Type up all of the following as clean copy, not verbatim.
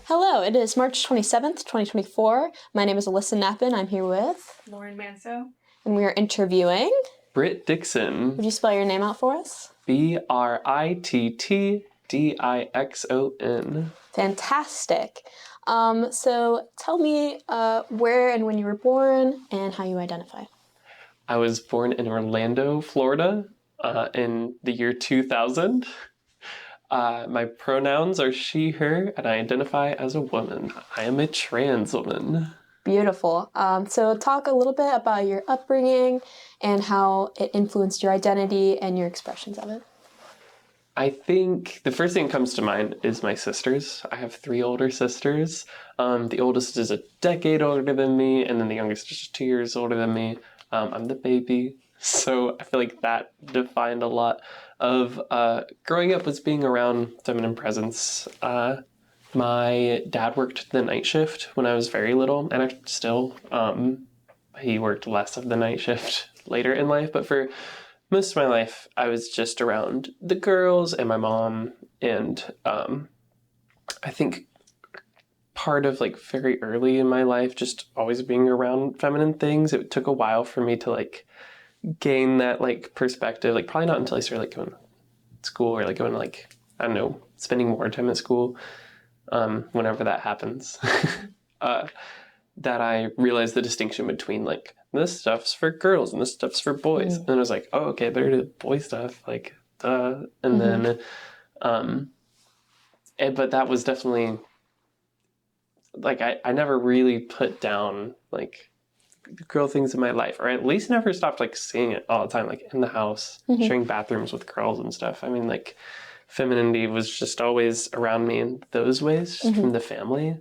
Hello, it is March 27th, 2024. My name is Alyssa Knappen. I'm here with Lauren Manso. And we are interviewing Britt Dixon. Would you spell your name out for us? Brittdixon. Fantastic. So tell me where and when you were born and how you identify. I was born in Orlando, Florida, in the year 2000. My pronouns are she, her, and I identify as a woman. I am a trans woman. Beautiful. So talk a little bit about your upbringing and how it influenced your identity and your expressions of it. I think the first thing that comes to mind is my sisters. I have 3 older sisters. The oldest is a decade older than me, and then the youngest is just 2 years older than me. I'm the baby, so I feel like that defined a lot of growing up was being around feminine presence. My dad worked the night shift when I was very little, and I still, he worked less of the night shift later in life, but for most of my life, I was just around the girls and my mom, and I think part of like very early in my life, just always being around feminine things, it took a while for me to like gain that like perspective, like probably not until I started like going to school or like going to like, I don't know, spending more time at school, whenever that happens, that I realized the distinction between like, this stuff's for girls and this stuff's for boys. And I was like, oh, okay, better do boy stuff, like, duh. And then, but that was definitely, like, I never really put down, like, girl things in my life, or at least never stopped, like, seeing it all the time, like, in the house, sharing bathrooms with girls and stuff. I mean, like, femininity was just always around me in those ways, just from the family.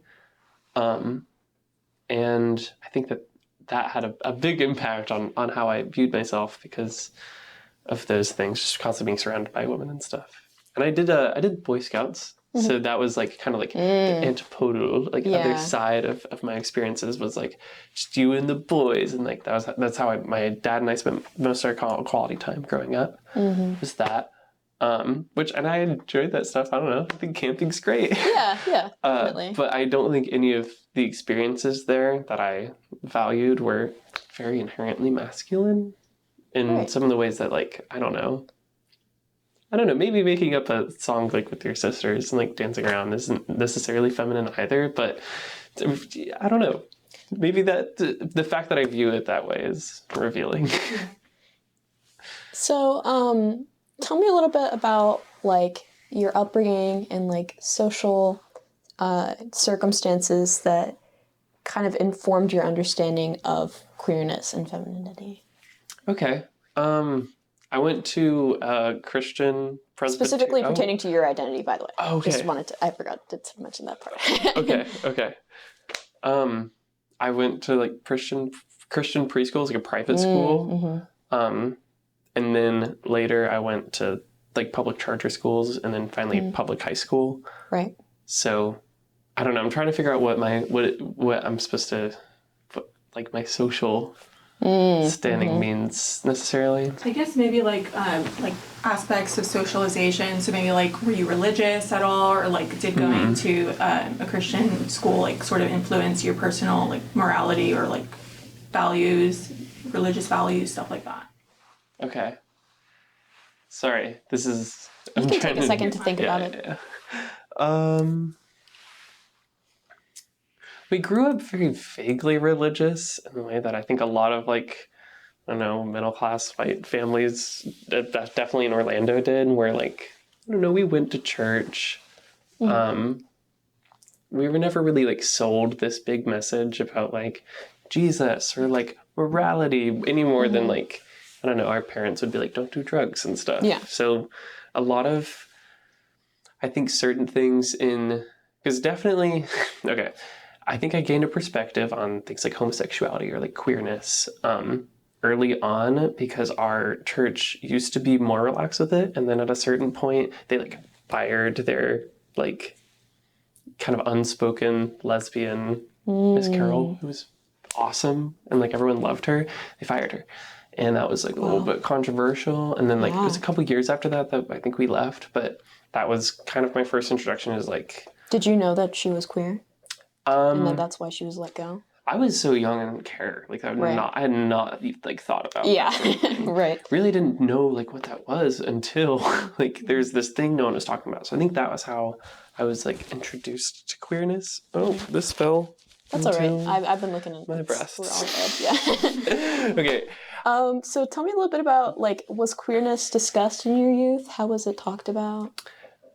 And I think that had a big impact on how I viewed myself because of those things, just constantly being surrounded by women and stuff. And I did Boy Scouts. So that was like kind of like the antipodal, like other side of my experiences was like just you and the boys. And like that's how my dad and I spent most of our quality time growing up, was that. And I enjoyed that stuff. I don't know. I think camping's great. Yeah, definitely. But I don't think any of the experiences there that I valued were very inherently masculine in some of the ways that, like, I don't know, maybe making up a song like with your sisters and like dancing around isn't necessarily feminine either, but I don't know. Maybe that the fact that I view it that way is revealing. So, tell me a little bit about like your upbringing and like social circumstances that kind of informed your understanding of queerness and femininity. Okay. I went to a Christian Presbyterian... Specifically pertaining to your identity, by the way. Oh, okay. I forgot to mention that part. Okay. I went to like Christian preschool, like a private school. And then later I went to like public charter schools and then finally public high school. Right. So I don't know. I'm trying to figure out what I'm supposed to, like my social standing means necessarily. I guess maybe like aspects of socialization. So maybe like, were you religious at all, or like did going to a Christian school like sort of influence your personal like morality or like values, religious values, stuff like that? Okay. Sorry, this is... You can take a second to think about it. Yeah. We grew up very vaguely religious in the way that I think a lot of like, I don't know, middle-class white families, definitely in Orlando did, where like, I don't know, we went to church. We were never really like sold this big message about like Jesus or like morality any more than like, I don't know, our parents would be like, don't do drugs and stuff. Yeah. So a lot of, I think certain things because definitely, okay, I think I gained a perspective on things like homosexuality or like queerness early on because our church used to be more relaxed with it. And then at a certain point, they like fired their like kind of unspoken lesbian Miss Carol, who was awesome. And like everyone loved her. They fired her. And that was like a little bit controversial. And then like it was a couple years after that I think we left. But that was kind of my first introduction is like Did you know that she was queer? And then that's why she was let go? I was so young I didn't care. Like, I had not like thought about Yeah, that sort of thing. right. Really didn't know like what that was until like there's this thing no one was talking about. So I think that was how I was like introduced to queerness. Oh, this fell. That's all right. I've been looking at my this. breasts. We're all good. Yeah. Okay. So tell me a little bit about, like, was queerness discussed in your youth? How was it talked about?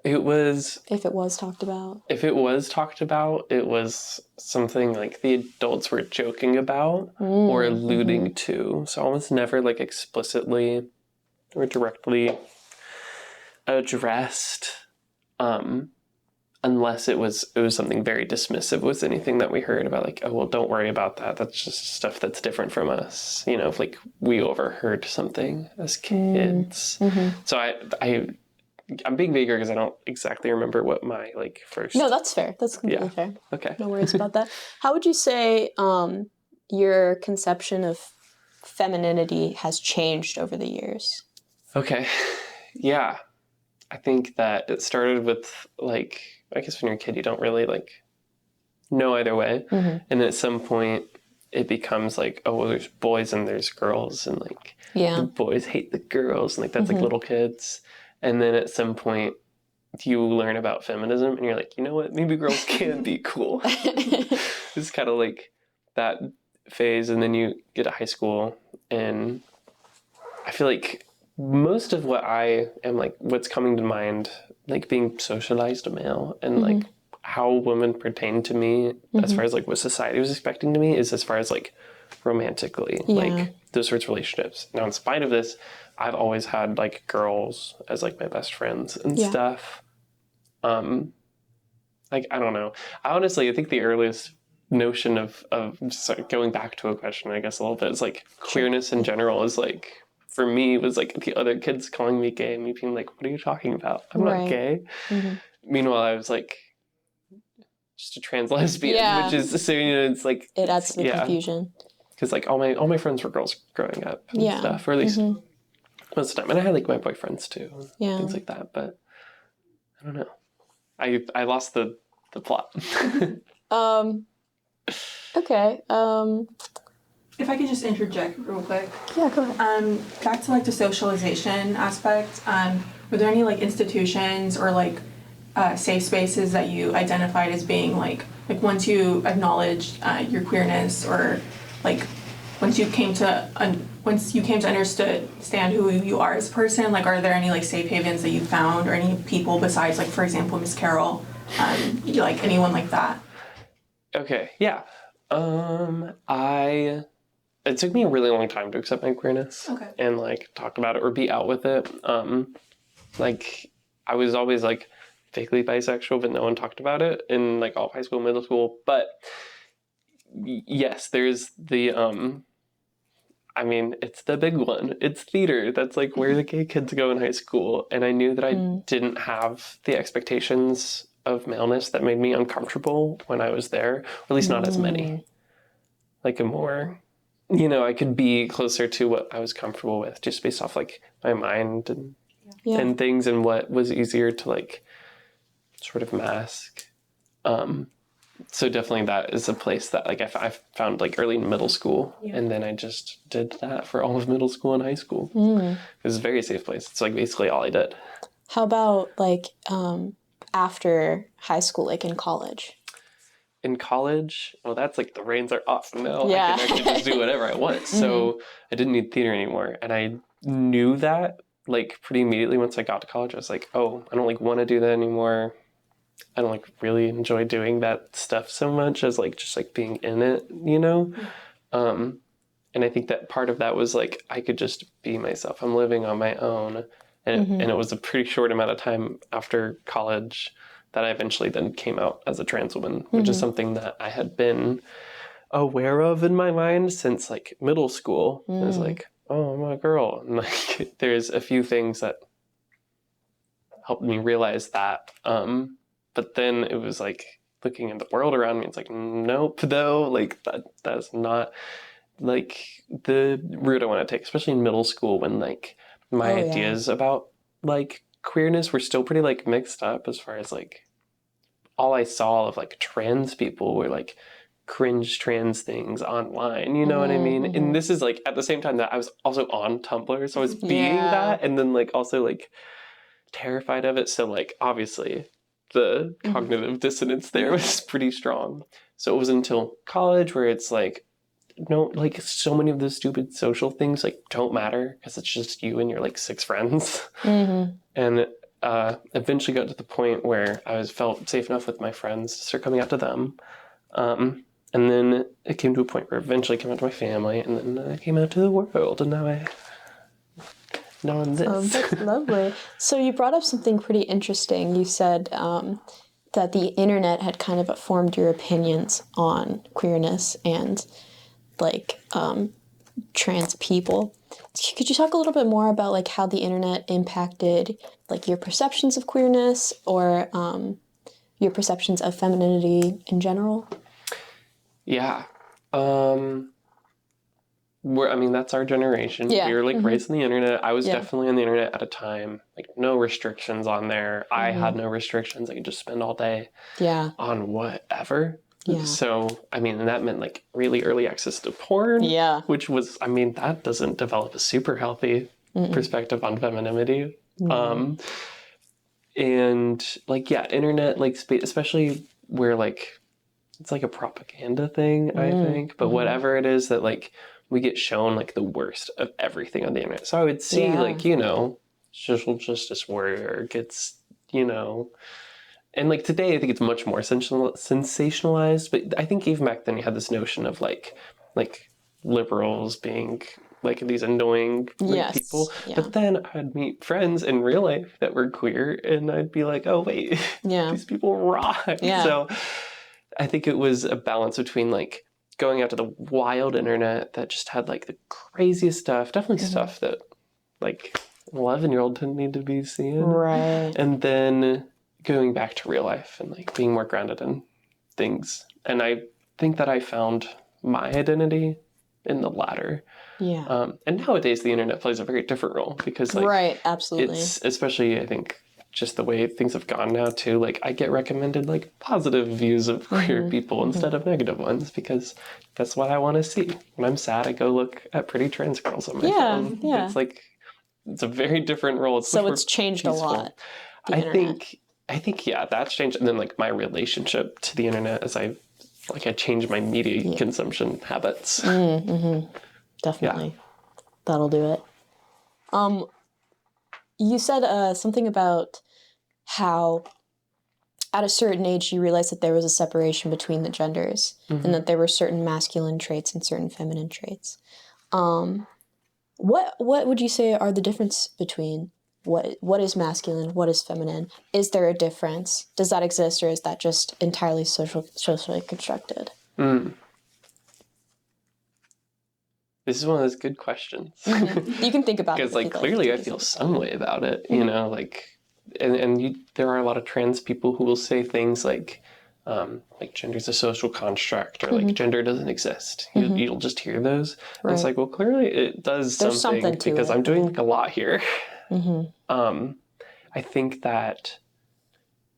It was. If it was talked about. If it was talked about, it was something like the adults were joking about or alluding to. So almost never like explicitly or directly addressed, unless it was something very dismissive was anything that we heard about, like, oh, well, don't worry about that. That's just stuff that's different from us. You know, if like we overheard something as kids. So I'm being vaguer because I don't exactly remember what my like first. No, that's fair. That's completely fair. Okay. No worries about that. How would you say your conception of femininity has changed over the years? Okay. Yeah. I think that it started with, like, I guess when you're a kid, you don't really like know either way. And at some point it becomes like, oh, well, there's boys and there's girls, and like the boys hate the girls, and like that's like little kids. And then at some point you learn about feminism and you're like, you know what, maybe girls can be cool. It's kind of like that phase. And then you get to high school, and I feel like most of what I am like, what's coming to mind, like being socialized a male and like how women pertain to me as far as like what society was expecting to me is as far as like romantically, like those sorts of relationships. Now, in spite of this, I've always had like girls as like my best friends and stuff. Like, I don't know. I think the earliest notion of sorry, going back to a question, I guess a little bit, is like queerness in general is like, for me, was like the other kids calling me gay and me being like, what are you talking about? I'm not gay. Meanwhile, I was like just a trans lesbian, which is, so, you know, it's like, it adds to the confusion. Because like all my friends were girls growing up and stuff, or at least most of the time. And I had like my boyfriends too, and things like that. But I don't know. I lost the plot. Okay. If I could just interject real quick. Yeah, go ahead. Back to like the socialization aspect. Were there any like institutions or like safe spaces that you identified as being like once you acknowledged your queerness, or like once you came to understand who you are as a person, like are there any like safe havens that you found, or any people besides like, for example, Miss Carol, like anyone like that? Okay, yeah. It took me a really long time to accept my queerness and like talk about it or be out with it. Like I was always like vaguely bisexual, but no one talked about it in like all high school, middle school. But yes, there's the I mean, it's the big one. It's theater. That's like where the gay kids go in high school. And I knew that I didn't have the expectations of maleness that made me uncomfortable when I was there, or at least not as many. Like a more, you know, I could be closer to what I was comfortable with just based off like my mind and things, and what was easier to like sort of mask. So definitely that is a place that like I found like early in middle school, and then I just did that for all of middle school and high school. It was a very safe place. It's like basically all I did. How about like after high school, like in college? In college, well, that's like the reins are off now. Yeah. I can just do whatever I want. So I didn't need theater anymore. And I knew that like pretty immediately once I got to college. I was like, oh, I don't like want to do that anymore. I don't like really enjoy doing that stuff so much as like just like being in it, you know? And I think that part of that was like I could just be myself. I'm living on my own. And it was a pretty short amount of time after college that I eventually then came out as a trans woman, which is something that I had been aware of in my mind since like middle school. It was like, oh, I'm a girl. And like there's a few things that helped me realize that. But then it was like looking at the world around me, it's like, nope, though, like that's not like the route I want to take, especially in middle school when like my ideas about like queerness were still pretty like mixed up as far as like all I saw of like trans people were like cringe trans things online, you know what I mean? And this is like at the same time that I was also on Tumblr, so I was being that, and then like also like terrified of it. So like obviously the cognitive dissonance there was pretty strong. So it was until college where it's like, no, like so many of those stupid social things like don't matter because it's just you and your like 6 friends. And eventually got to the point where I felt safe enough with my friends to start coming out to them. And then it came to a point where eventually I came out to my family, and then I came out to the world, and now I'm this. That's lovely. So you brought up something pretty interesting. You said that the internet had kind of formed your opinions on queerness and like trans people. Could you talk a little bit more about like how the internet impacted like your perceptions of queerness or your perceptions of femininity in general? Yeah. That's our generation. Yeah. We were like raised on the internet. I was definitely on the internet at a time. Like no restrictions on there. I had no restrictions. I could just spend all day on whatever. Yeah. So, and that meant like really early access to porn. Yeah. Which was, that doesn't develop a super healthy perspective on femininity. And like, internet, like especially where like, it's like a propaganda thing, I think. But whatever it is that like we get shown like the worst of everything on the internet. So I would see like, social justice warrior gets, and like today I think it's much more sensationalized. But I think even back then you had this notion of like liberals being like these annoying people. Yeah. But then I'd meet friends in real life that were queer and I'd be like, oh wait, these people rock. Yeah. So I think it was a balance between like going out to the wild internet that just had like the craziest stuff, definitely stuff that like an 11-year-old didn't need to be seeing. Right. And then going back to real life and like being more grounded in things. And I think that I found my identity in the latter. Yeah. And nowadays the internet plays a very different role because like absolutely. It's especially I think just the way things have gone now too, like I get recommended like positive views of queer people instead of negative ones because that's what I want to see. When I'm sad, I go look at pretty trans girls on my phone. Yeah. It's like, it's a very different role. It's changed peaceful. A lot. I think that's changed. And then like my relationship to the internet as I changed my media consumption habits. Definitely. Yeah. That'll do it. You said something about how at a certain age you realized that there was a separation between the genders and that there were certain masculine traits and certain feminine traits. What would you say are the difference between what is masculine, what is feminine? Is there a difference? Does that exist, or is that just entirely socially constructed? This is one of those good questions. You can think about it. Because like clearly I feel some way about it, you know, like, and there are a lot of trans people who will say things like gender's a social construct, or like gender doesn't exist. You'll just hear those. Right. And it's like, well, clearly it does something because I'm doing like a lot here. I think that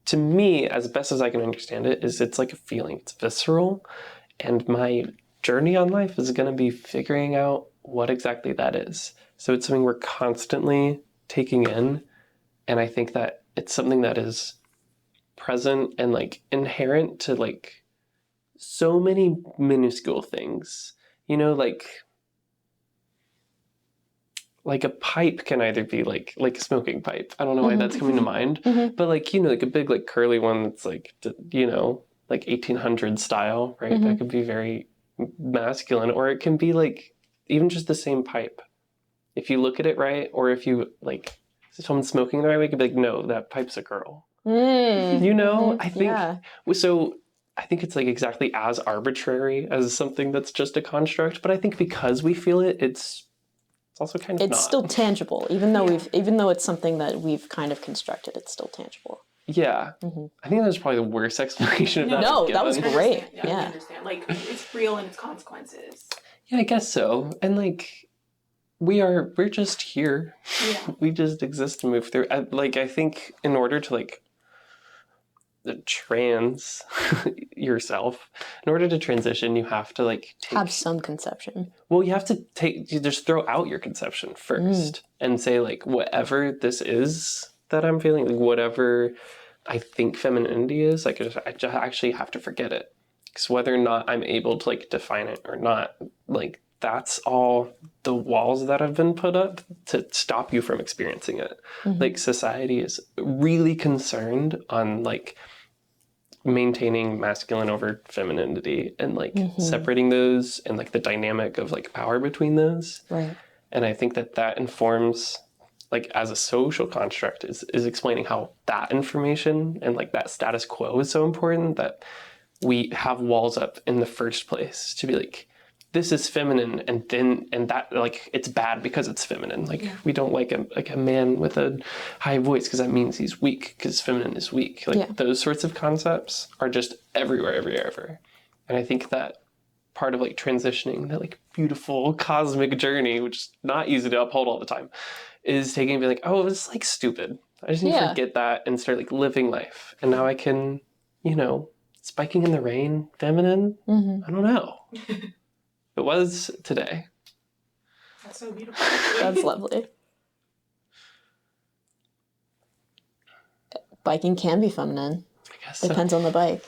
to me, as best as I can understand it, is it's like a feeling. It's visceral, and my journey on life is going to be figuring out what exactly that is. So it's something we're constantly taking in, and I think that it's something that is present and like inherent to like so many minuscule things, you know, like a pipe can either be like a smoking pipe. I don't know why that's coming to mind, but like, you know, like a big like curly one that's like, you know, like 1800 style, right? That could be very masculine, or it can be like even just the same pipe. If you look at it right, or if you like someone smoking the right way, you could be like, no, that pipe's a girl. You know, I think so. I think it's like exactly as arbitrary as something that's just a construct, but I think because we feel it, it's also kind of it's still tangible, even though it's something that we've kind of constructed. It's still tangible. Yeah, I think that's probably the worst explanation of that. No, that was great. I understand. Like it's real in its consequences. Yeah, I guess so. And like we're just here. Yeah. We just exist to move through. I think in order to like trans yourself, in order to transition, you have to like have some conception. Well, you have to you just throw out your conception first and say like, whatever this is that I'm feeling, like whatever I think femininity is, like I just actually have to forget it. Because whether or not I'm able to like define it or not, like that's all the walls that have been put up to stop you from experiencing it. Like society is really concerned on like maintaining masculine over femininity and like separating those and like the dynamic of like power between those. Right. And I think that informs, like as a social construct, is explaining how that information and like that status quo is so important, that we have walls up in the first place to be like, this is feminine, and that like it's bad because it's feminine. Like we don't like a man with a high voice because that means he's weak because feminine is weak. Like those sorts of concepts are just everywhere. And I think that part of like transitioning, that like beautiful cosmic journey, which is not easy to uphold all the time, is taking and being like, oh, it's like stupid. I just need to forget that and start like living life. And now I can, spiking in the rain, feminine. I don't know. It was today. That's so beautiful. That's lovely. Biking can be feminine. I guess depends on the bike.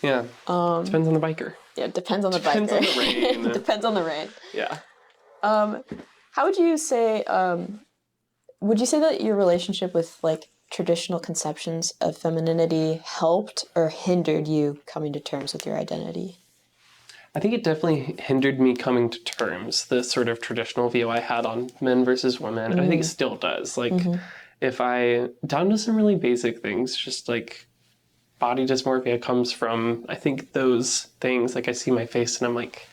Yeah. Depends on the biker. Yeah, depends on the Depends biker. on the rain. Depends on the rain. Yeah. How would you say? Would you say that your relationship with like traditional conceptions of femininity helped or hindered you coming to terms with your identity? I think it definitely hindered me coming to terms, the sort of traditional view I had on men versus women. And I think it still does. Like, if down to some really basic things, just like body dysmorphia comes from, I think those things, like I see my face and I'm like,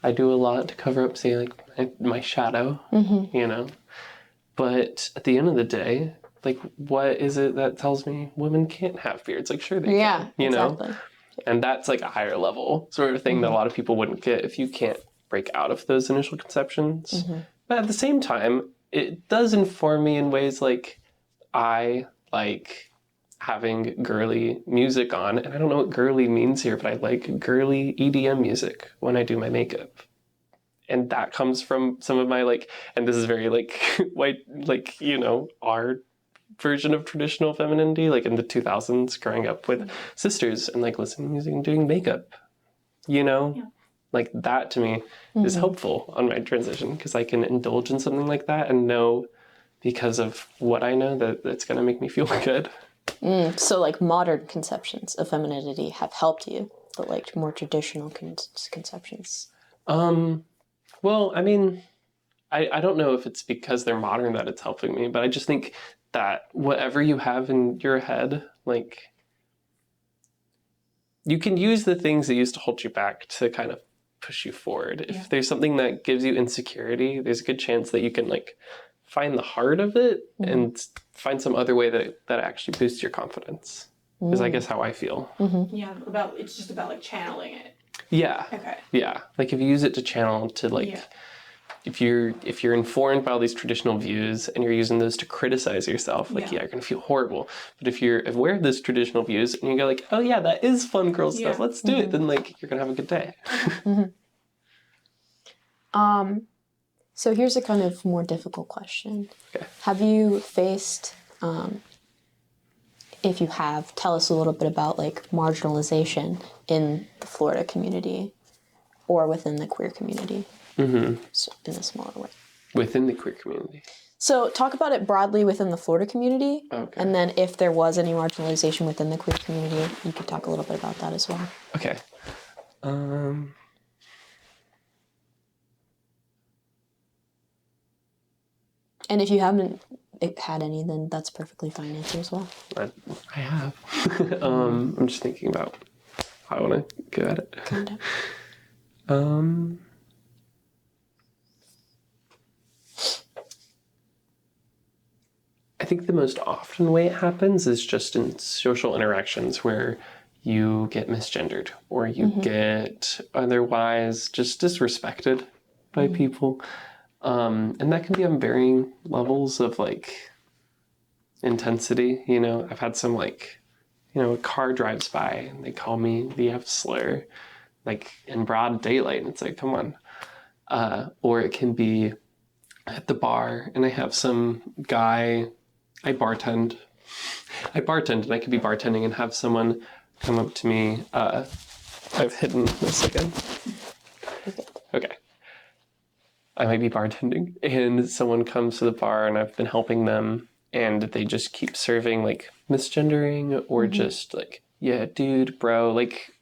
I do a lot to cover up, say, like my shadow, But at the end of the day, like, what is it that tells me women can't have beards? Like, sure they can, exactly. know? And that's like a higher level sort of thing that a lot of people wouldn't get if you can't break out of those initial conceptions. But at the same time, it does inform me in ways like I like having girly music on. And I don't know what girly means here, but I like girly EDM music when I do my makeup. And that comes from some of my like, and this is very like white, like, our version of traditional femininity, like in the 2000s, growing up with sisters and like listening to music and doing makeup, like that to me is helpful on my transition, because I can indulge in something like that and know, because of what I know, that it's going to make me feel good. So like modern conceptions of femininity have helped you, but like more traditional conceptions. Well, I mean, I don't know if it's because they're modern that it's helping me, but I just think that whatever you have in your head, like, you can use the things that used to hold you back to kind of push you forward. If there's something that gives you insecurity, there's a good chance that you can like find the heart of it and find some other way that actually boosts your confidence. Is I guess how I feel. Yeah, it's just about like channeling it. Yeah. Okay. Yeah. Like if you use it to channel to like, if you're informed by all these traditional views and you're using those to criticize yourself, like, you're going to feel horrible. But if you're aware of those traditional views and you go like, oh yeah, that is fun girl stuff, let's do it, then like, you're going to have a good day. So here's a kind of more difficult question. Okay. Have you faced, if you have, tell us a little bit about like marginalization in the Florida community or within the queer community? So in a smaller way. Within the queer community. So talk about it broadly within the Florida community. Okay. And then if there was any marginalization within the queer community, you could talk a little bit about that as well. Okay. And if you haven't had any, then that's perfectly fine answer as well. I have. I'm just thinking about how I want to go at it. Kind of. I think the most often way it happens is just in social interactions where you get misgendered or you get otherwise just disrespected by people. And that can be on varying levels of like intensity. I've had some like, a car drives by and they call me the F slur, like in broad daylight, and it's like, come on. Or it can be at the bar and I have some guy, I bartend and I could be bartending and have someone come up to me. I've hidden this again. Okay. I might be bartending and someone comes to the bar and I've been helping them and they just keep serving like misgendering or just like, yeah, dude, bro, like,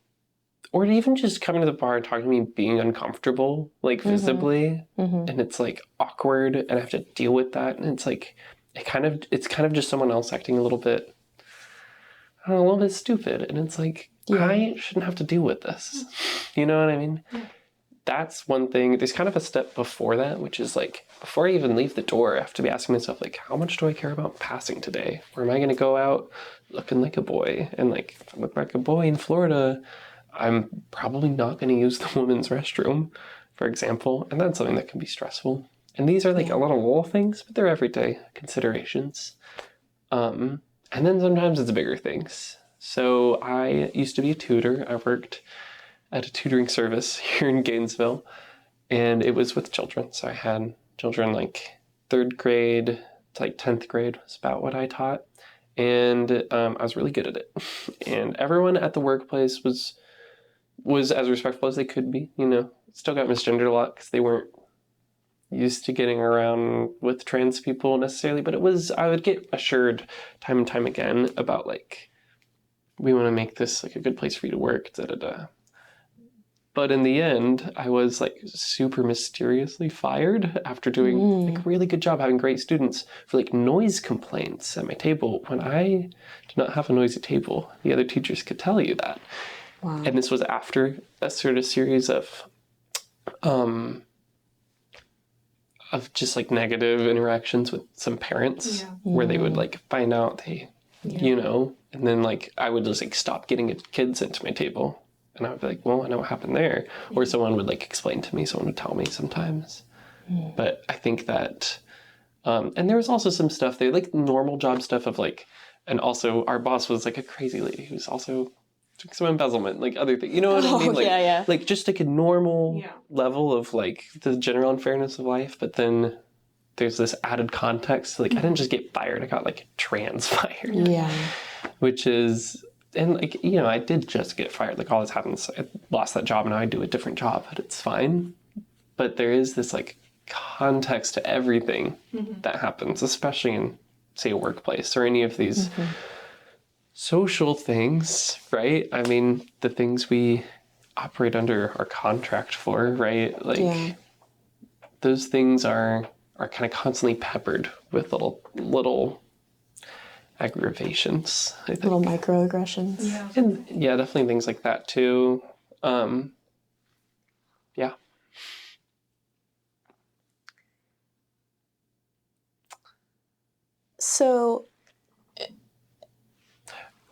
or even just coming to the bar and talking to me being uncomfortable, like visibly, and it's like awkward and I have to deal with that. And it's like, it's kind of just someone else acting a little bit, I don't know, a little bit stupid. And it's like, I shouldn't have to deal with this. You know what I mean? Yeah. That's one thing. There's kind of a step before that, which is like, before I even leave the door, I have to be asking myself, like, how much do I care about passing today? Or am I going to go out looking like a boy? And like, if I look like a boy in Florida, I'm probably not going to use the women's restroom, for example. And that's something that can be stressful. And these are like a little things, but they're everyday considerations. And then sometimes it's bigger things. So I used to be a tutor. I worked at a tutoring service here in Gainesville, and it was with children. So I had children like 3rd grade to like 10th grade was about what I taught. And I was really good at it. And everyone at the workplace was as respectful as they could be, Still got misgendered a lot because they weren't used to getting around with trans people necessarily, but I would get assured time and time again about like, we want to make this like a good place for you to work, da-da-da. But in the end, I was like super mysteriously fired after doing like a really good job having great students for like noise complaints at my table when I did not have a noisy table. The other teachers could tell you that. Wow. And this was after a sort of series of just like negative interactions with some parents where they would like find out and then like I would just like stop getting kids into my table. And I would be like, well, I know what happened there. Or someone would like explain to me, someone would tell me sometimes. But I think that, and there was also some stuff there, like normal job stuff of like, and also our boss was like a crazy lady who's also took some embezzlement, like other things. You know what I mean? Like, like just like a normal level of like the general unfairness of life. But then there's this added context. Like I didn't just get fired. I got like trans fired. Yeah. Which is... And like, I did just get fired. Like all this happens. I lost that job and now I do a different job, but it's fine. But there is this like context to everything that happens, especially in, say, a workplace or any of these social things, right? I mean, the things we operate under our contract for, right? Like those things are kind of constantly peppered with little aggravations, I think. Little microaggressions. Yeah. And definitely things like that too. Yeah. So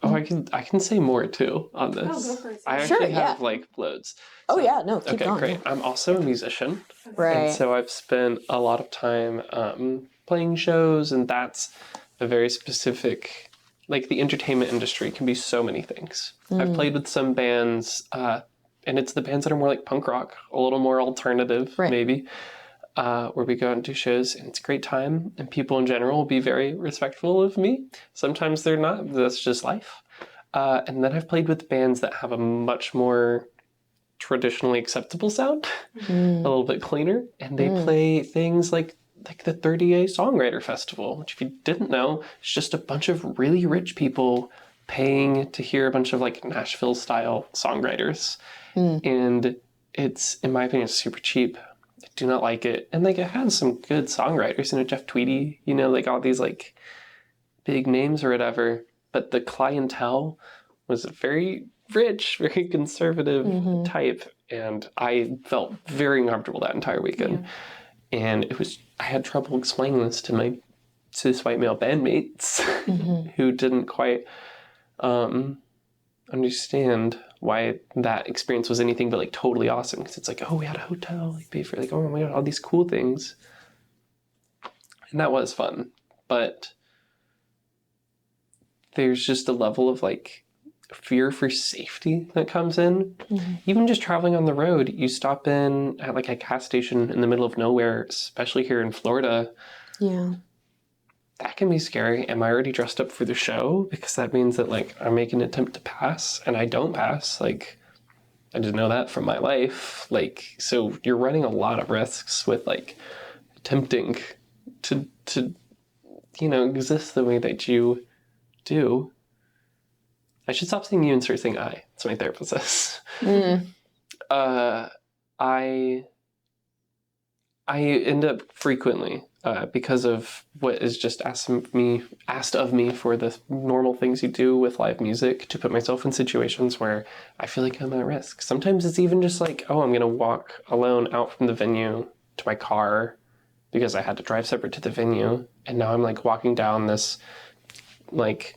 I can say more too on this. Oh, go for it. I actually have like loads. So, keep going. Great. I'm also a musician. Right. And so I've spent a lot of time playing shows, and that's a very specific, like the entertainment industry can be so many things. I've played with some bands, and it's the bands that are more like punk rock, a little more alternative, maybe, where we go out and do shows, and it's a great time, and people in general will be very respectful of me. Sometimes they're not, that's just life. And then I've played with bands that have a much more traditionally acceptable sound, a little bit cleaner, and they play things like the 30A Songwriter Festival, which if you didn't know, it's just a bunch of really rich people paying to hear a bunch of like Nashville style songwriters. And it's, in my opinion, super cheap. I do not like it. And like it has some good songwriters, Jeff Tweedy, like all these like big names or whatever. But the clientele was very rich, very conservative type. And I felt very uncomfortable that entire weekend. And I had trouble explaining this to my cis white male bandmates who didn't quite understand why that experience was anything but like totally awesome. Because it's like, oh, we had a hotel, like pay for like, oh my God, all these cool things. And that was fun. But there's just a level of like fear for safety that comes in. Even just traveling on the road, you stop in at like a gas station in the middle of nowhere, especially here in Florida. Yeah. That can be scary. Am I already dressed up for the show? Because that means that like I'm making an attempt to pass and I don't pass. Like, I didn't know that from my life. Like, so you're running a lot of risks with like attempting to exist the way that you do. I should stop saying you and start saying I. That's what my therapist says. I end up frequently, because of what is just asked of me for the normal things you do with live music, to put myself in situations where I feel like I'm at risk. Sometimes it's even just like, oh, I'm going to walk alone out from the venue to my car because I had to drive separate to the venue. And now I'm like walking down this like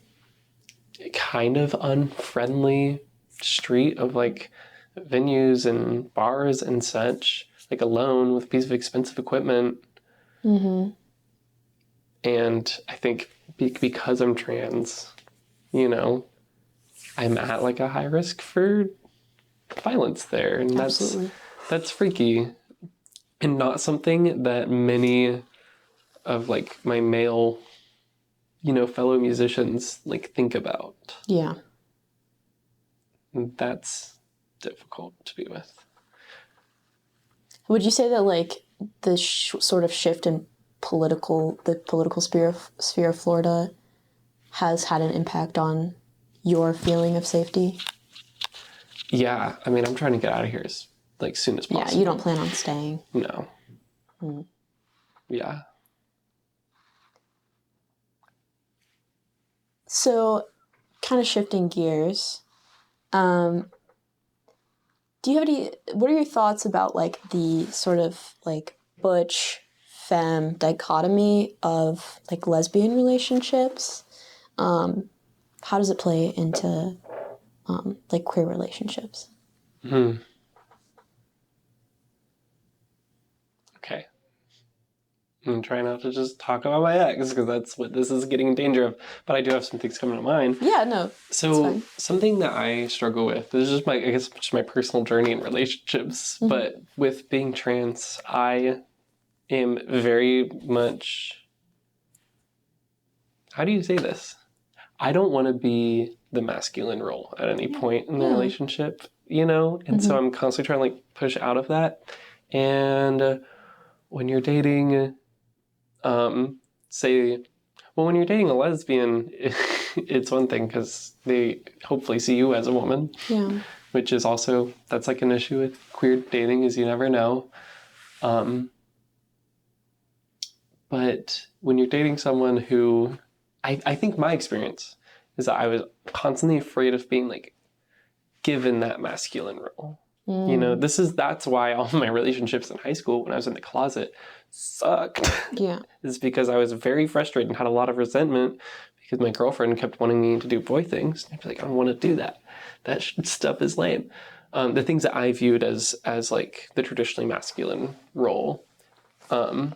kind of unfriendly street of like venues and bars and such, like alone with a piece of expensive equipment. And I think because I'm trans, I'm at like a high risk for violence there. And that's freaky, and not something that many of like my male fellow musicians like think about. Yeah. And that's difficult to be with. Would you say that like the sort of shift in the political sphere of Florida has had an impact on your feeling of safety? Yeah, I mean, I'm trying to get out of here as like soon as possible. Yeah, you don't plan on staying. No. Yeah. So, kind of shifting gears, what are your thoughts about like the sort of like butch femme dichotomy of like lesbian relationships? How does it play into like queer relationships? Okay. I'm trying not to just talk about my ex, because that's what this is getting in danger of. But I do have some things coming to mind. Yeah, no. So something that I struggle with, this is just my personal journey in relationships, but with being trans, I am very much, how do you say this? I don't want to be the masculine role at any point in the relationship, And so I'm constantly trying to like push out of that. And when you're dating, when you're dating a lesbian, it's one thing because they hopefully see you as a woman. Yeah. Which is also, that's like an issue with queer dating, is you never know. But when you're dating someone who, I think my experience is that I was constantly afraid of being like given that masculine role. That's why all my relationships in high school, when I was in the closet, sucked. Yeah. Is because I was very frustrated and had a lot of resentment because my girlfriend kept wanting me to do boy things. I'd be like, I don't want to do that. That stuff is lame. The things that I viewed as like the traditionally masculine role. And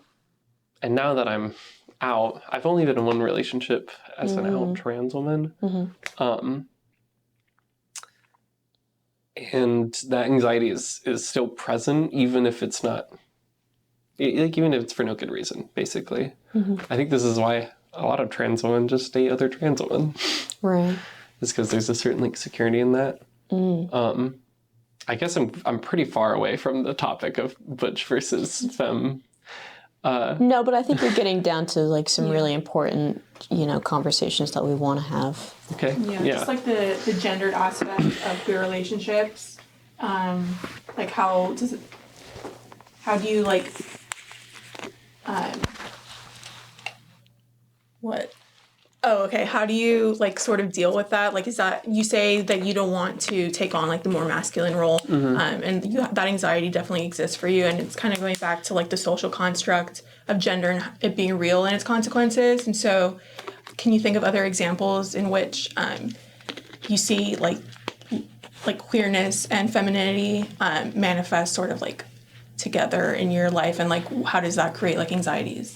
now that I'm out, I've only been in one relationship as an out trans woman. And that anxiety is still present, even if it's not, even if it's for no good reason, basically. I think this is why a lot of trans women just date other trans women. Right. It's because there's a certain like security in that. I guess I'm pretty far away from the topic of butch versus femme. No, but I think you're getting down to like some really important, conversations that we want to have. Okay. Yeah, just like the gendered aspect of queer relationships. Like how do you like, what? Oh, okay. How do you like sort of deal with that? Like, is that, you say that you don't want to take on like the more masculine role, and that anxiety definitely exists for you, and it's kind of going back to like the social construct of gender and it being real and its consequences. And so, can you think of other examples in which you see like queerness and femininity manifest sort of like together in your life, and like how does that create like anxieties?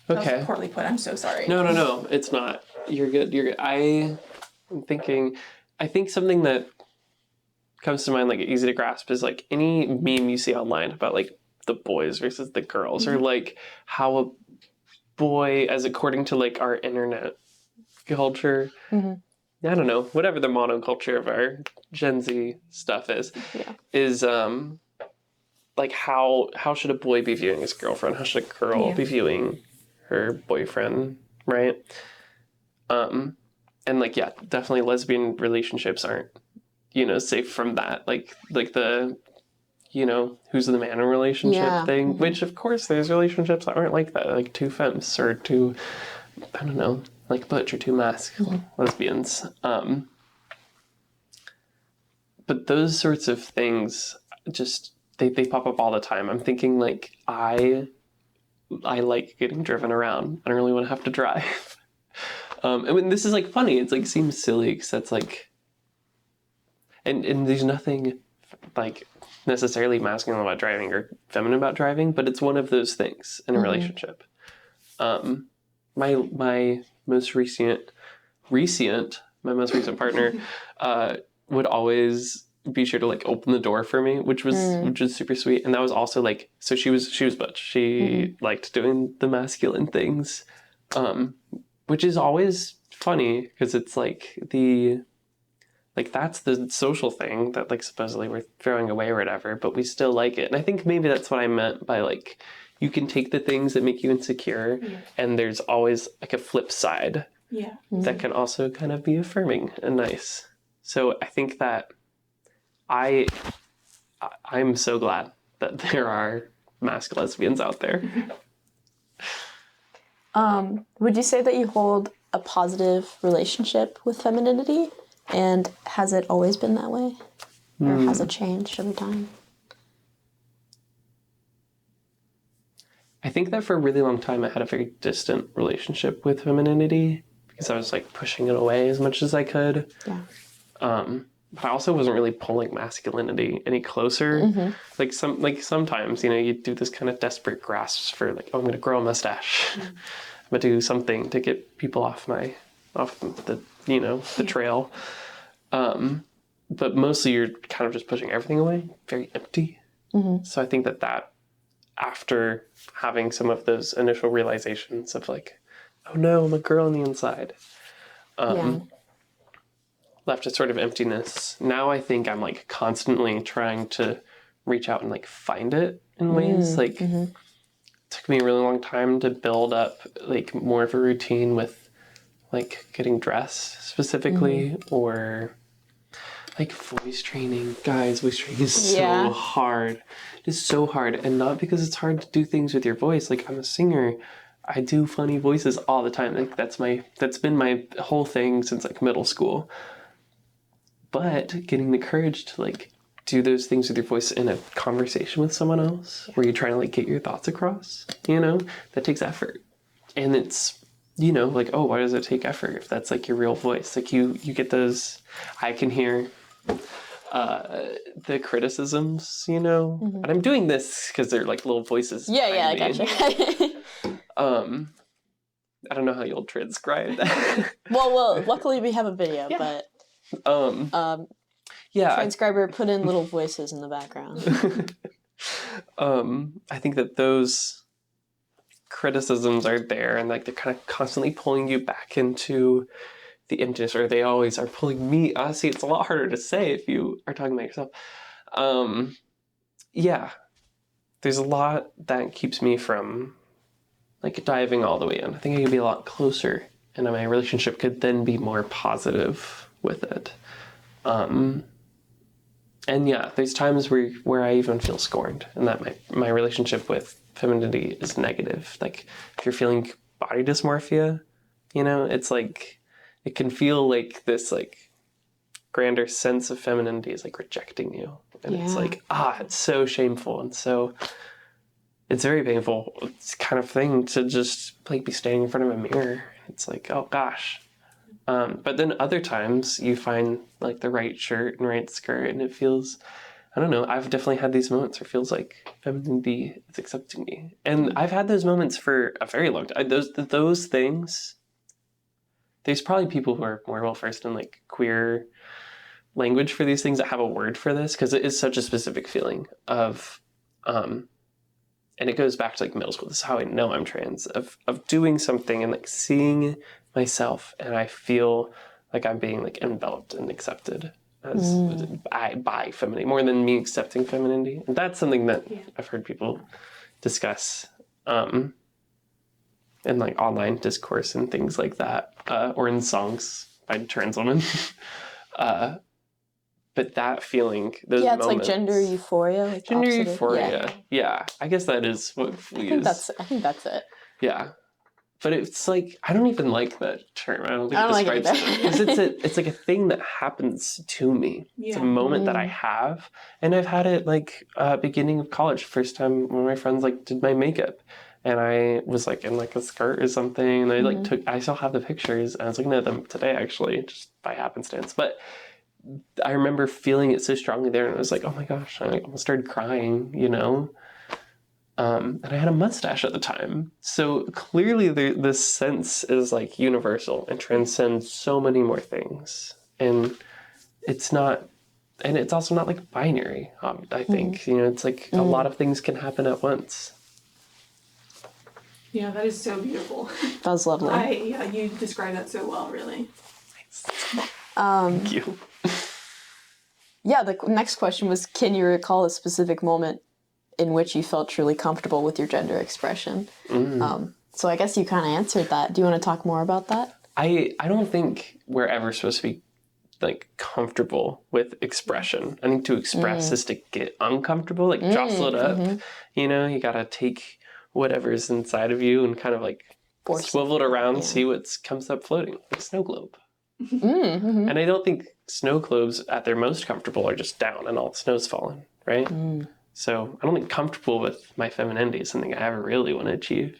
Okay. That was poorly put. I'm so sorry. No. It's not. You're good. I'm thinking I think something that comes to mind, like easy to grasp, is like any meme you see online about like the boys versus the girls, or like how a boy, as according to like our internet culture, I don't know, whatever the monoculture of our Gen Z stuff is like how should a boy be viewing his girlfriend? How should a girl be viewing her boyfriend, right? And like, yeah, definitely lesbian relationships aren't, safe from that. Like the, who's the man in a relationship thing, which of course there's relationships that aren't like that, like two femmes or two, I don't know, like butch or two mask lesbians. But those sorts of things just, they pop up all the time. I'm thinking like, I like getting driven around. I don't really want to have to drive. I mean, this is like funny. It's like seems silly because that's like, and there's nothing like necessarily masculine about driving or feminine about driving, but it's one of those things in a relationship. My most recent partner would always be sure to like open the door for me, which was super sweet. And that was also like, so she was butch. She liked doing the masculine things, which is always funny because it's like that's the social thing that like supposedly we're throwing away or whatever, but we still like it. And I think maybe that's what I meant by like, you can take the things that make you insecure and there's always like a flip side that can also kind of be affirming and nice. So I think that I'm so glad that there are masked lesbians out there. Would you say that you hold a positive relationship with femininity? And has it always been that way? Or has it changed over time? I think that for a really long time I had a very distant relationship with femininity because I was like pushing it away as much as I could. Yeah. But I also wasn't really pulling masculinity any closer. Like sometimes, you do this kind of desperate grasps for like, oh, I'm going to grow a mustache. I'm going to do something to get people off the the trail. But mostly you're kind of just pushing everything away, very empty. So I think that after having some of those initial realizations of like, oh no, I'm a girl on the inside, left a sort of emptiness. Now I think I'm like constantly trying to reach out and like find it in ways. Like it took me a really long time to build up like more of a routine with like getting dressed specifically, or like voice training. Guys, voice training is so hard. It is so hard. And not because it's hard to do things with your voice. Like I'm a singer. I do funny voices all the time. Like that's been my whole thing since like middle school. But getting the courage to like do those things with your voice in a conversation with someone else where you're trying to like get your thoughts across, that takes effort. And it's, like, oh, why does it take effort if that's like your real voice? Like you get those, I can hear the criticisms, and I'm doing this because they're like little voices. Yeah, I gotcha. I don't know how you'll transcribe that. well, luckily we have a video, but transcriber put in little voices in the background. I think that those criticisms are there, and like they're kind of constantly pulling you back into the emptiness, or they always are pulling me. Honestly, it's a lot harder to say if you are talking about yourself. There's a lot that keeps me from like diving all the way in. I think I could be a lot closer, and my relationship could then be more positive with it. And yeah, there's times where I even feel scorned, and that my relationship with femininity is negative. Like if you're feeling body dysmorphia, it's like it can feel like this like grander sense of femininity is like rejecting you, and it's like it's so shameful, and so it's very painful. It's kind of thing to just like be standing in front of a mirror. It's like, oh gosh. But then other times you find like the right shirt and right skirt, and it feels, I don't know, I've definitely had these moments where it feels like femininity is accepting me. And I've had those moments for a very long time. Those things, there's probably people who are more well versed in like queer language for these things. I have a word for this because it is such a specific feeling of, and it goes back to like middle school. This is how I know I'm trans, of doing something and like seeing myself, and I feel like I'm being like enveloped and accepted as by femininity more than me accepting femininity. And that's something that I've heard people discuss in like online discourse and things like that, or in songs by trans women. But that feeling, those moments, it's like gender euphoria. Like gender opposite euphoria. Yeah, I guess that is what we use. I think that's it. Yeah. But it's like, I don't even like that term. I don't think I don't it describes it. Because it's like a thing that happens to me. Yeah. It's a moment that I have. And I've had it like beginning of college, first time when my friends like did my makeup. And I was like in like a skirt or something. And I like I still have the pictures. I was looking at them today actually, just by happenstance. But I remember feeling it so strongly there. And I was like, oh my gosh, I almost started crying, you know? And I had a mustache at the time. So clearly this sense is like universal and transcends so many more things. And it's also not like binary, I think. You know, it's like a lot of things can happen at once. Yeah, that is so beautiful. That was lovely. You described that so well, really. Thank you. Yeah, the next question was, can you recall a specific moment in which you felt truly comfortable with your gender expression? So I guess you kind of answered that. Do you want to talk more about that? I don't think we're ever supposed to be like comfortable with expression. I think to express is to get uncomfortable, like jostle it up. You know, you gotta take whatever's inside of you and kind of like swivel it around, see what comes up floating, like a snow globe. And I don't think snow globes at their most comfortable are just down and all the snow's falling, right? So I don't think comfortable with my femininity is something I ever really want to achieve.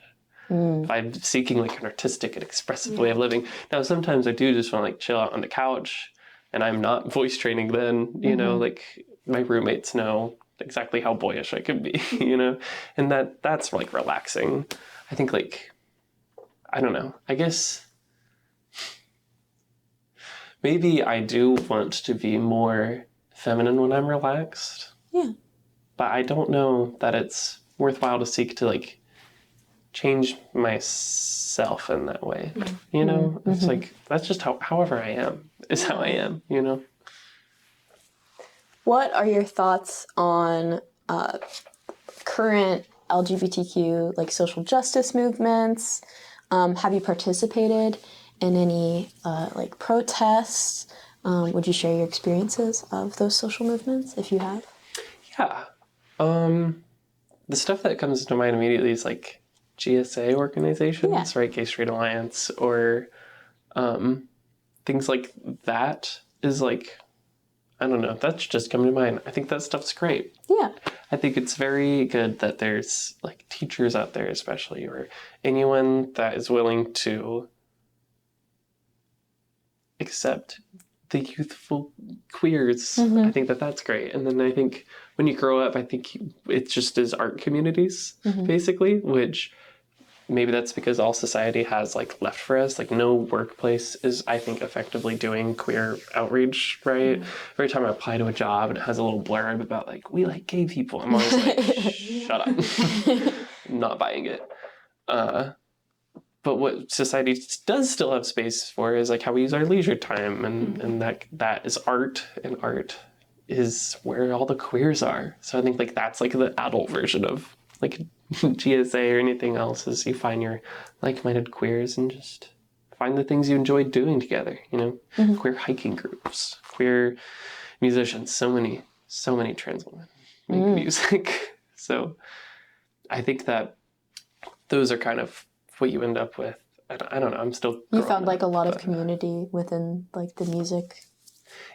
If I'm seeking like an artistic and expressive way of living. Now, sometimes I do just want to like chill out on the couch, and I'm not voice training then, you know, like my roommates know exactly how boyish I can be, you know, and that's like relaxing. I think like, I don't know, I guess maybe I do want to be more feminine when I'm relaxed. Yeah. But I don't know that it's worthwhile to seek to like change myself in that way. You know, it's like, that's just however I am is how I am, you know? What are your thoughts on current LGBTQ like social justice movements? Have you participated in any like protests? Would you share your experiences of those social movements if you have? Yeah. The stuff that comes to mind immediately is like GSA organizations, right? Gay Straight Alliance, or things like that is like, I don't know, that's just coming to mind. I think that stuff's great. Yeah. I think it's very good that there's like teachers out there, especially, or anyone that is willing to accept the youthful queers. I think that's great. And then I think when you grow up, I think it just is art communities, basically, which maybe that's because all society has like left for us. Like no workplace is, I think, effectively doing queer outreach, right? Every time I apply to a job and it has a little blurb about like, we like gay people, I'm always like, shut up. I'm not buying it. But what society does still have space for is like how we use our leisure time, and that is art, and art is where all the queers are. So I think like that's like the adult version of like GSA or anything else, is you find your like-minded queers and just find the things you enjoy doing together, you know? Queer hiking groups, queer musicians, so many trans women make music. So I think that those are kind of what you end up with. I don't know, I'm still You found like a lot of community within like the music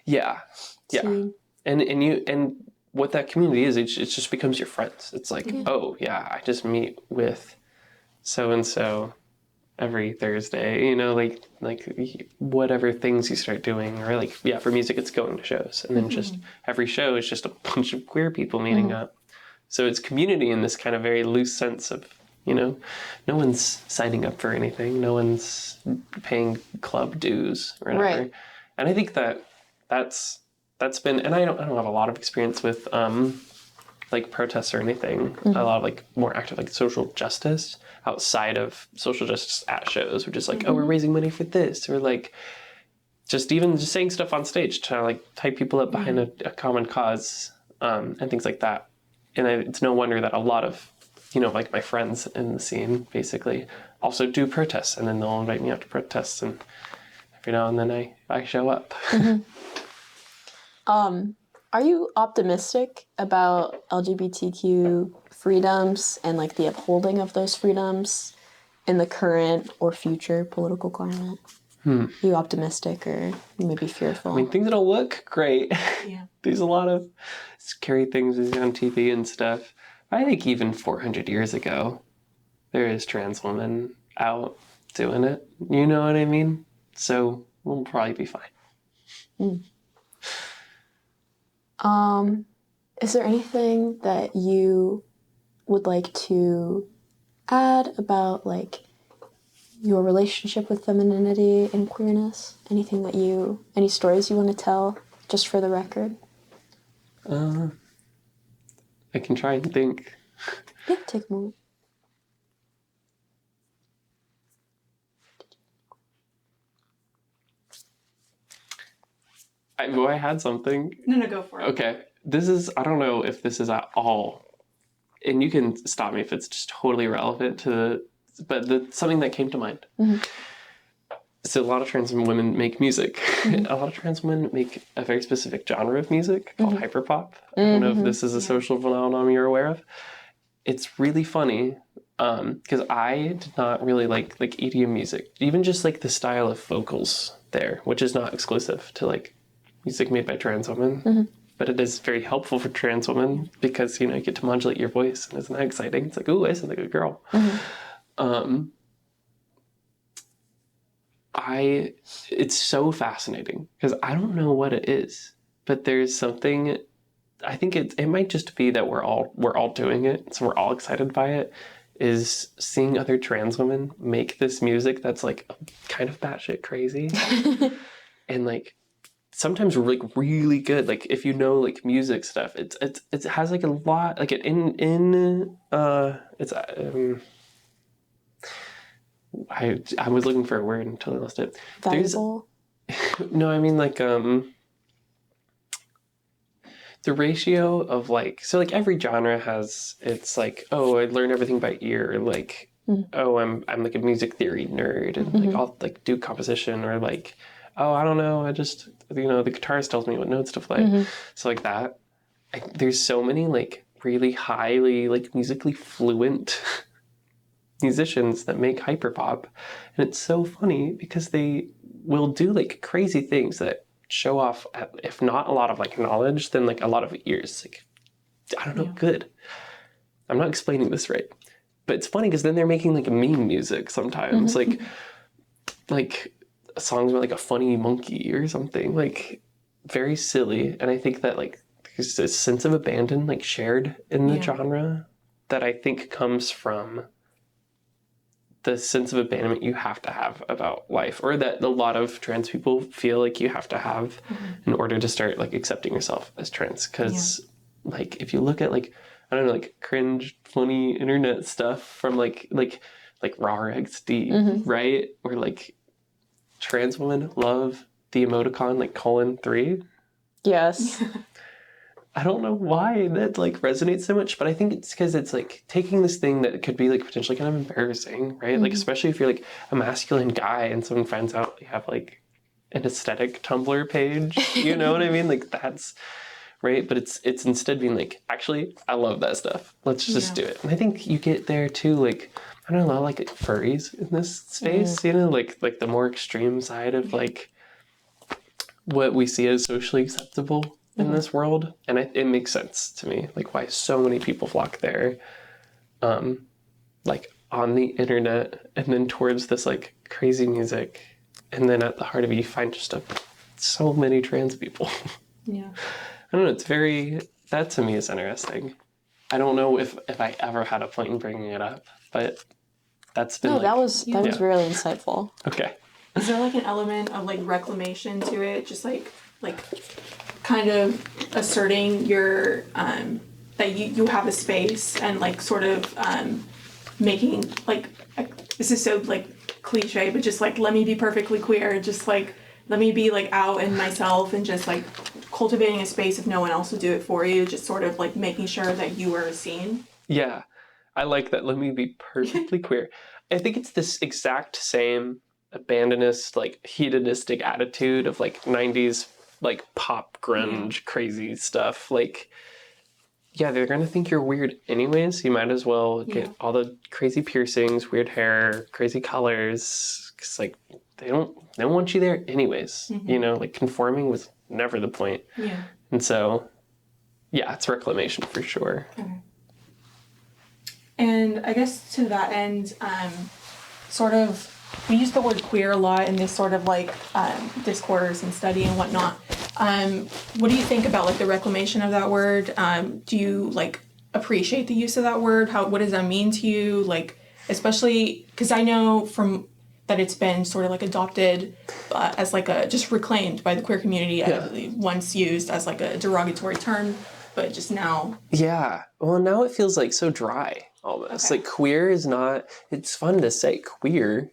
scene. And what that community is, it just becomes your friends. It's like, oh yeah, I just meet with so and so every Thursday, you know, like whatever things you start doing, or like, yeah, for music it's going to shows, and then just every show is just a bunch of queer people meeting up. So it's community in this kind of very loose sense of, you know, no one's signing up for anything, no one's paying club dues or whatever. Right. And I think that's that's been, and I don't have a lot of experience with like protests or anything. A lot of like more active like social justice outside of social justice at shows, which is like, oh, we're raising money for this, or like just saying stuff on stage to like type people up behind a common cause, and things like that. And it's no wonder that a lot of, like my friends in the scene basically also do protests, and then they'll invite me out to protests, and every now and then I show up. Are you optimistic about LGBTQ freedoms and like the upholding of those freedoms in the current or future political climate? Are you optimistic or maybe fearful? I mean, things don't look great. Yeah. There's a lot of scary things on TV and stuff. I think even 400 years ago, there is trans women out doing it. You know what I mean? So we'll probably be fine. Is there anything that you would like to add about like your relationship with femininity and queerness? Any stories you want to tell, just for the record? I can try and think. Yeah, take a moment. I had something. No, go for it. Okay. I don't know if this is at all, and you can stop me if it's just totally irrelevant but something that came to mind. So a lot of trans women make music. A lot of trans women make a very specific genre of music called hyperpop. I don't know if this is a social phenomenon you're aware of. It's really funny because I did not really like EDM music, even just like the style of vocals there, which is not exclusive to like music made by trans women. But it is very helpful for trans women because, you get to modulate your voice, and isn't that exciting? It's like, ooh, I sound like a girl. It's so fascinating because I don't know what it is, but there's something. I think it might just be that we're all doing it, so we're all excited by it. Is seeing other trans women make this music that's like kind of batshit crazy, and like sometimes like really good. Like if like music stuff, it has like a lot like I was looking for a word until I lost it. Valuable? No, I mean like the ratio of like, so like every genre has, it's like, oh, I learn everything by ear, or like, oh, I'm like a music theory nerd, and like I'll like do composition, or like, oh, I don't know, I just, the guitarist tells me what notes to play. So like that, there's so many like really highly like musically fluent musicians that make hyperpop, and it's so funny because they will do like crazy things that show off, if not a lot of like knowledge, then like a lot of ears. Like, I don't know, good. I'm not explaining this right, but it's funny because then they're making like meme music sometimes, like songs with like a funny monkey or something, like very silly. And I think that like there's this sense of abandon like shared in the genre that I think comes from the sense of abandonment you have to have about life, or that a lot of trans people feel like you have to have in order to start like accepting yourself as trans. Because like if you look at like, I don't know, like cringe funny internet stuff from like raw XD, right? Or like trans women love the emoticon like :3. Yes. I don't know why that like resonates so much, but I think it's because it's like taking this thing that could be like potentially kind of embarrassing, right? Like especially if you're like a masculine guy and someone finds out you have like an aesthetic Tumblr page, you know what I mean? Like that's right, but it's instead being like, actually, I love that stuff. Let's just do it. And I think you get there too, like I don't know, like furries in this space, like the more extreme side of like what we see as socially acceptable in this world. And it makes sense to me, like why so many people flock there, like on the internet, and then towards this like crazy music. And then at the heart of it, you find just so many trans people. Yeah. I don't know, that to me is interesting. I don't know if I ever had a point in bringing it up, but that's been that was really insightful. Okay. Is there like an element of like reclamation to it? Just like kind of asserting your that you have a space and like sort of making like this is so like cliche, but just like let me be perfectly queer, just like let me be like out and myself, and just like cultivating a space if no one else will do it for you, just sort of like making sure that you are seen. Yeah, I like that. Let me be perfectly queer. I think it's this exact same abandonist, like hedonistic attitude of like 90s like pop grunge crazy stuff. Like, yeah, they're gonna think you're weird anyways. You might as well get all the crazy piercings, weird hair, crazy colors. Cause like they don't want you there anyways. You know, like conforming was never the point. Yeah. And so, yeah, it's reclamation for sure. Okay. And I guess to that end, sort of, we use the word queer a lot in this sort of like discourse and study and whatnot. What do you think about like the reclamation of that word? Do you like appreciate the use of that word? What does that mean to you? Like, especially because I know from that it's been sort of like adopted as like just reclaimed by the queer community, once used as like a derogatory term, but just now. Yeah. Well, now it feels like so dry almost. Like queer is not, it's fun to say queer,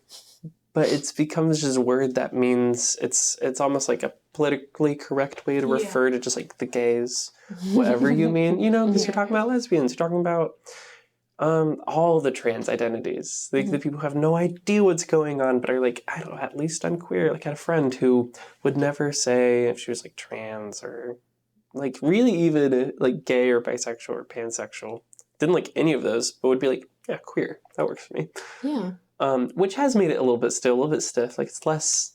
but it becomes just a word that means it's almost like a politically correct way to refer to just like the gays, whatever you mean, you know, because you're talking about lesbians, you're talking about all the trans identities, like the people who have no idea what's going on, but are like, I don't know, at least I'm queer. Like I had a friend who would never say if she was like trans or like really even like gay or bisexual or pansexual. Didn't like any of those, but would be like, yeah, queer. That works for me. Yeah. Which has made it a little bit stiff. Like it's less,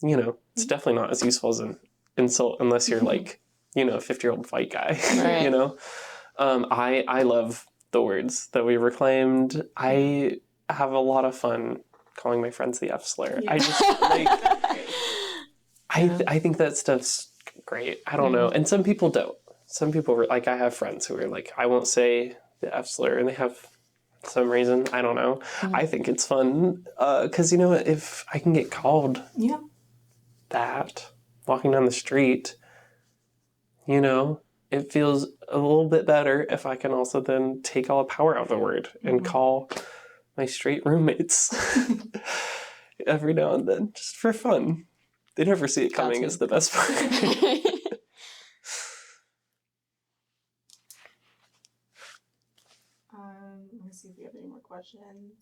you know, it's definitely not as useful as an insult unless you're like, you know, a 50-year-old white guy, Right. you know? I love the words that we reclaimed. I have a lot of fun calling my friends the F slur. I just like, I think that stuff's great. I don't know. And some people don't. Some people were like, I have friends who are like, I won't say the F slur, and they have some reason. I don't know. I think it's fun because, you know, if I can get called that walking down the street, you know, it feels a little bit better if I can also then take all the power out of the word and call my straight roommates every now and then just for fun. They never see it coming is the best part. Let me see if we have any more questions.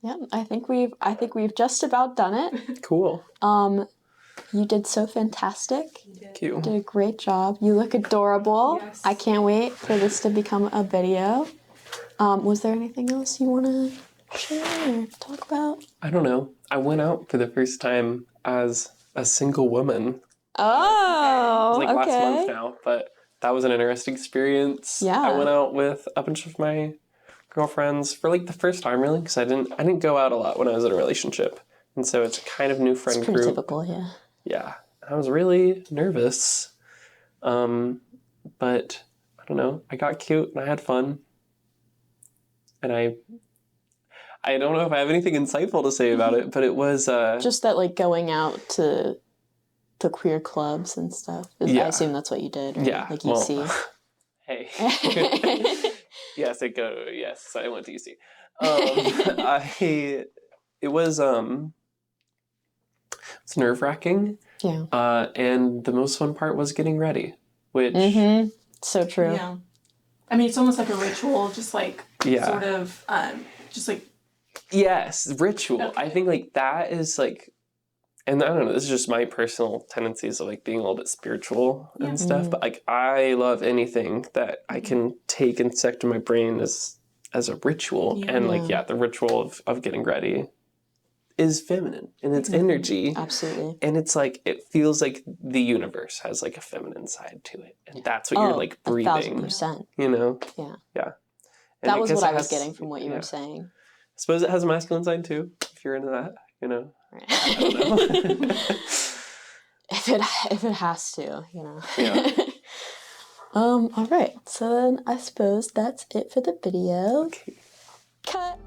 Yeah, I think we've just about done it. Cool. You did so fantastic. Thank you. You did a great job. You look adorable. Yes. I can't wait for this to become a video. Was there anything else you want to share or talk about? I don't know. I went out for the first time as a single woman. Oh, It was like last month now, but that was an interesting experience. Yeah. I went out with a bunch of my girlfriends for like the first time really, because I didn't go out a lot when I was in a relationship. And so it's a kind of new friend it's pretty group. typical, yeah. Yeah. I was really nervous. But I don't know. I got cute and I had fun. And I don't know if I have anything insightful to say about it, but it was just that like going out to queer clubs and stuff. I assume that's what you did, right? Yeah. Like UC. Hey. Yes, I went to UC. It was it's nerve-wracking. Yeah. And the most fun part was getting ready, which so true. Yeah. I mean, it's almost like a ritual, just like sort of just like yes, ritual. Okay. I think like that is like, and I don't know, this is just my personal tendencies of like being a little bit spiritual and stuff, but like I love anything that I can take and sect in my brain as a ritual. And like, the ritual of getting ready is feminine in its energy. Absolutely. And it's like, it feels like the universe has like a feminine side to it. And that's what you're like breathing. 1,000%. You know? Yeah. Yeah. That was what I was getting from what you were saying. I suppose it has a masculine side too, if you're into that, you know. Right. I don't know. if it has to, you know. Yeah. All right. So then I suppose that's it for the video. Okay. Cut.